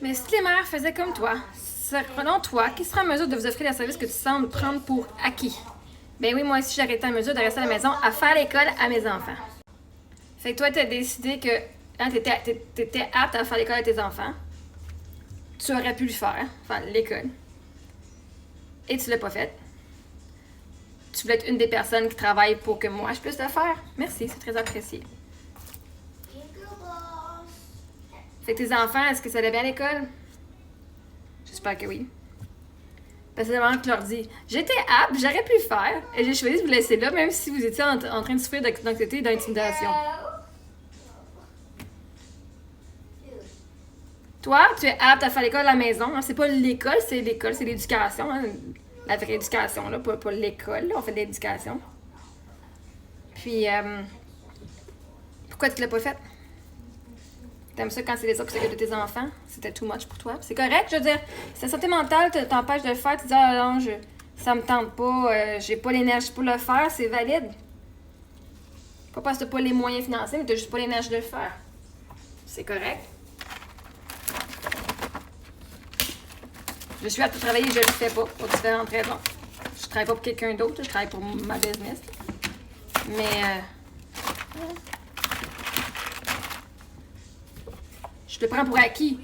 Mais si les mères faisaient comme toi, selon toi, qui serait en mesure de vous offrir les services que tu sembles prendre pour acquis? Ben oui, moi aussi, j'aurais été en mesure de rester à la maison à faire l'école à mes enfants. Fait que toi, t'as décidé que hein, t'étais apte à faire l'école à tes enfants. Tu aurais pu le faire, enfin l'école. Et tu l'as pas fait. Tu voulais être une des personnes qui travaille pour que moi je puisse le faire. Merci, c'est très apprécié. Fait que tes enfants, est-ce que ça allait bien à l'école? J'espère que oui. Parce que c'est vraiment que tu leur dis, j'étais apte, j'aurais pu le faire, et j'ai choisi de vous laisser là, même si vous étiez en train de souffrir d'anxiété et d'intimidation. Toi, tu es apte à faire l'école à la maison. Hein? C'est pas l'école, c'est l'éducation. Hein? La vraie éducation, là, pas l'école. Là. On fait de l'éducation. Puis, pourquoi tu l'as pas fait? T'aimes ça quand c'est les autres qui s'occupent de tes enfants? C'était too much pour toi. C'est correct, je veux dire. Si ta santé mentale t'empêche de le faire, tu dis, ah non, ça me tente pas, j'ai pas l'énergie pour le faire, c'est valide. Pas parce que t'as pas les moyens financiers, mais t'as juste pas l'énergie de le faire. C'est correct. Je suis apte à travailler, je le fais pas, pour différentes raisons. Je travaille pas pour quelqu'un d'autre, je travaille pour ma business. Mais, je le prends pour acquis.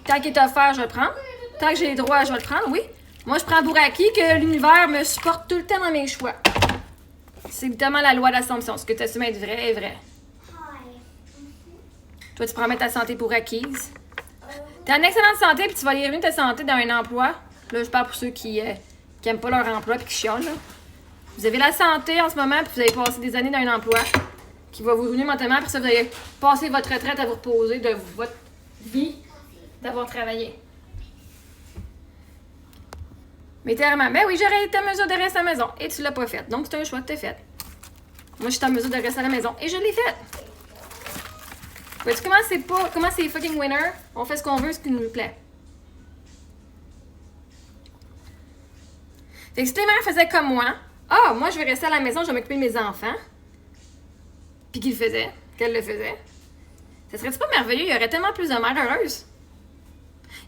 Tant qu'il est offert, je le prends. Tant que j'ai les droits, je vais le prendre, oui. Moi, je prends pour acquis que l'univers me supporte tout le temps dans mes choix. C'est évidemment la loi d'assomption. Ce que tu assumes être vrai est vrai. Toi, tu prends mettre ta santé pour acquise. T'es en excellente santé, puis tu vas aller ta santé dans un emploi. Là, je parle pour ceux qui aiment pas leur emploi et qui chiolent. Là. Vous avez la santé en ce moment, puis vous avez passé des années dans un emploi qui va vous ruiner mentalement, puis ça, vous allez passer votre retraite à vous reposer de votre vie d'avoir travaillé. Mais clairement, ben oui, j'aurais été en mesure de rester à la maison, et tu l'as pas fait. Donc, c'est un choix que tu as fait. Moi, je suis en mesure de rester à la maison, et je l'ai fait. Vois-tu comment c'est fucking winner? On fait ce qu'on veut, ce qui nous plaît. Fait que si les mères faisaient comme moi, moi je vais rester à la maison, je vais m'occuper de mes enfants, puis qu'elles le faisaient, ça serait-tu pas merveilleux? Il y aurait tellement plus de mères heureuses.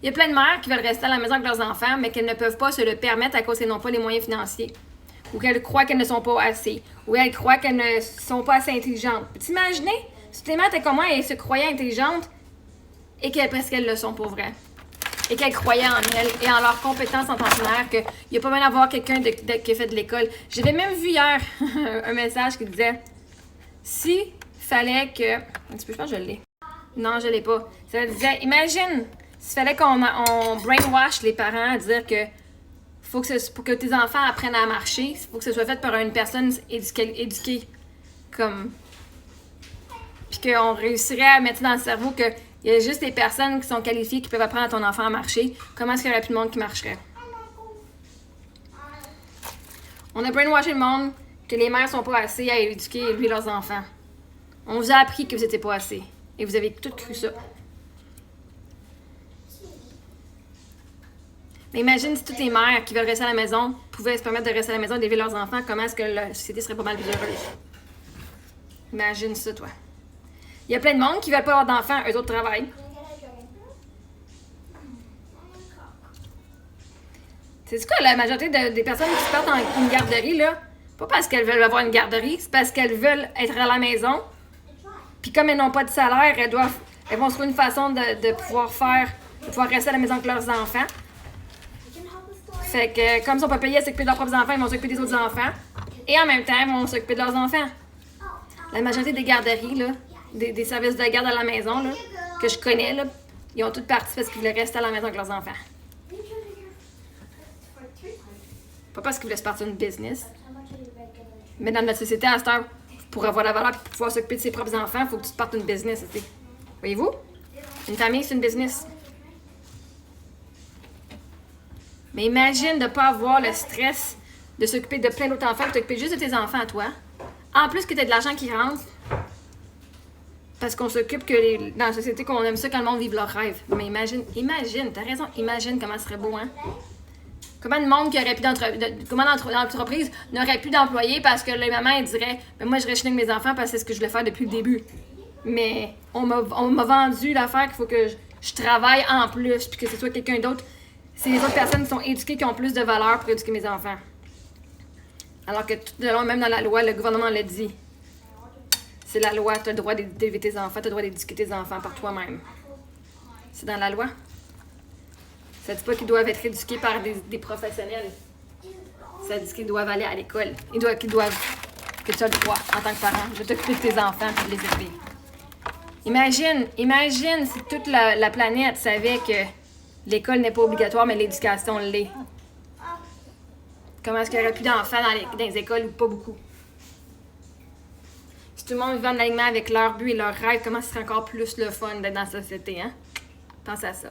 Il y a plein de mères qui veulent rester à la maison avec leurs enfants, mais qu'elles ne peuvent pas se le permettre à cause qu'elles n'ont pas les moyens financiers. Ou qu'elles croient qu'elles ne sont pas assez. Ou elles croient qu'elles ne sont pas assez intelligentes. Peux-tu imaginer? Si les mères étaient comme moi et se croyaient intelligentes, et parce qu'elles le sont pour vrai. Et qu'elles croyaient en elles et en leurs compétences en tant que mère, qu'il n'y a pas besoin d'avoir quelqu'un qui a fait de l'école. J'avais même vu hier un message qui disait si fallait que. Un petit peu, je pense que je l'ai. Non, je l'ai pas. Ça disait imagine s'il fallait qu'on brainwash les parents à dire que pour que tes enfants apprennent à marcher, il faut que ce soit fait par une personne éduquée comme. Puis qu'on réussirait à mettre dans le cerveau qu'il y a juste des personnes qui sont qualifiées qui peuvent apprendre à ton enfant à marcher. Comment est-ce qu'il y aurait plus de monde qui marcherait? On a brainwashé le monde que les mères sont pas assez à éduquer lui leurs enfants. On vous a appris que vous n'étiez pas assez. Et vous avez tout cru ça. Mais imagine si toutes les mères qui veulent rester à la maison pouvaient se permettre de rester à la maison et d'élever leurs enfants, comment est-ce que la société serait pas mal plus heureuse? Imagine ça, toi. Il y a plein de monde qui ne veulent pas avoir d'enfants, eux autres travaillent. C'est quoi, la majorité des personnes qui partent en une garderie, là? Pas parce qu'elles veulent avoir une garderie, c'est parce qu'elles veulent être à la maison. Puis comme elles n'ont pas de salaire, elles vont se trouver une façon de pouvoir rester à la maison avec leurs enfants. Fait que comme ils sont pas payés à s'occuper de leurs propres enfants, ils vont s'occuper des autres enfants. Et en même temps, ils vont s'occuper de leurs enfants. La majorité des garderies, là, des services de garde à la maison, là, que je connais, là, ils ont toutes parti parce qu'ils voulaient rester à la maison avec leurs enfants. Pas parce qu'ils voulaient se partir d'une business. Mais dans notre société, à cette heure, pour avoir la valeur et pour pouvoir s'occuper de ses propres enfants, il faut que tu te partes d'une business. T'sais. Voyez-vous? Une famille, c'est une business. Mais imagine de ne pas avoir le stress de s'occuper de plein d'autres enfants, de t'occuper juste de tes enfants à toi. En plus que tu as de l'argent qui rentre. Parce qu'on s'occupe dans la société qu'on aime ça quand le monde vive leurs rêves. Mais imagine, t'as raison, imagine comment ce serait beau, hein? Comment le monde qui aurait pu comment l'entreprise n'aurait plus d'employés parce que les mamans elles diraient ben moi je reste avec mes enfants parce que c'est ce que je voulais faire depuis le début. Mais on m'a vendu l'affaire qu'il faut que je travaille en plus, puis que ce soit quelqu'un d'autre. C'est les autres personnes qui sont éduquées qui ont plus de valeur pour éduquer mes enfants. Alors que tout de long, même dans la loi, le gouvernement l'a dit. C'est la loi, tu as le droit d'élever tes enfants, tu as le droit d'éduquer tes enfants par toi-même. C'est dans la loi. Ça dit pas qu'ils doivent être éduqués par des professionnels. Ça dit qu'ils doivent aller à l'école. Que tu as le droit, en tant que parent, de t'occuper de tes enfants et de les élever. Imagine si toute la planète savait que l'école n'est pas obligatoire, mais l'éducation l'est. Comment est-ce qu'il y aurait plus d'enfants dans les écoles ou pas beaucoup? Si tout le monde vivait en alignement avec leur but et leur rêve, comment ce serait encore plus le fun d'être dans la société, hein? Pense à ça.